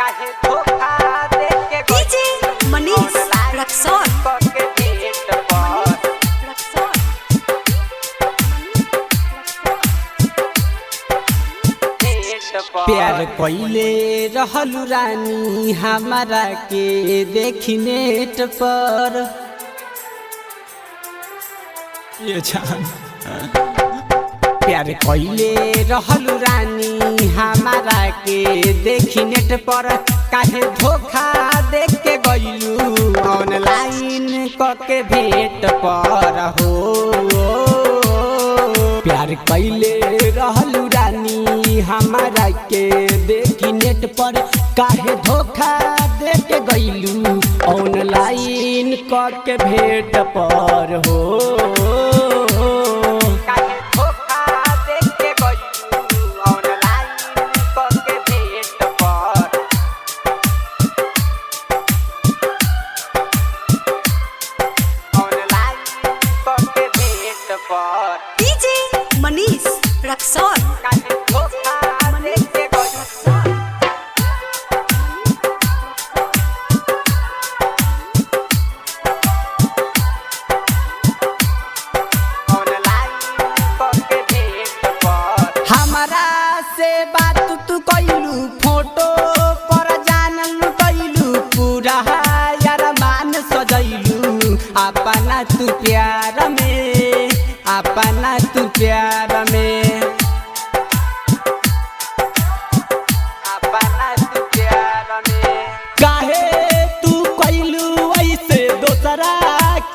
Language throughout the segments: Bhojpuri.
काहे धोखा देके डीजे मनीष रक्सौल के भेंट पर प्यार कइले रहलू रानी हमारा के देखी नेट पर ये जान प्यार कइले रहलू रानी हमारा के देखी नेट पर काहे धोखा देख के गइलू ऑनलाइन के भेंट पर हो प्यार कइले रहलू रानी हमारा के देखी नेट पर काहे धोखा दे के गइलू ऑनलाइन के भेंट पर हो काहे धोखा देके गइलू ऑनलाइन के भेंट पर ऑनलाइन के भेंट पर डीजे मनीष रक्सौल काहे धोखा देके गइलू हमारा से बात तू कइलू फोटो पर जानल कइलू पूरा यार मान सजैलू अपना तू प्यार में अपना तू प्यार में अपना तू प्यार में काहे तू कइलू ऐसे दोसरा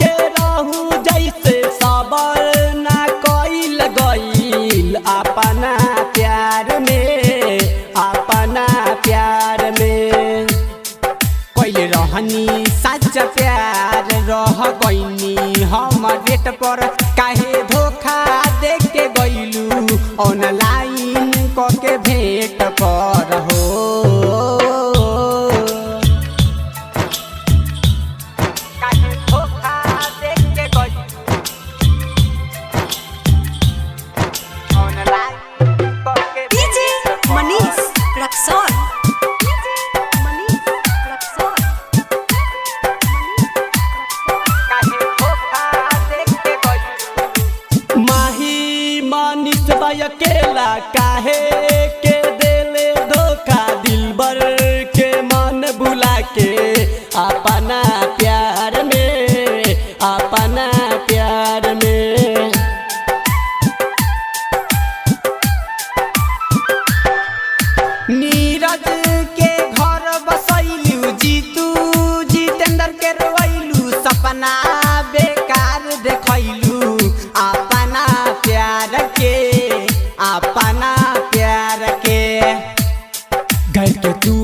के रहू जैसे सबर ना कइल गइल अपना प्यार में अपना प्यार में कइले रहनी सच्चा प्यार रह गइनी हम रेट पर काहे धोखा दे के गइलू ऑनलाइन के भेंट पर हो काहे धोखा देके गइलू ऑनलाइन के डीजे भेंट पर मनीष रक्सौल मनीष रक्सौल काहे धोखा देके गइलू माही मानिस अकेला काहे के देले धोखा दिलबर के मन भुला के अपना प्यार में अपना प्यार में नीरज के घर बसैलू जीतू जितेंद्र के रोइलू सपना बेकार देखैलू अपना प्यार के अपना प्यार के घर के तू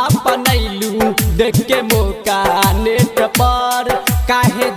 अपनैलू देख के मौका नेट पर काहे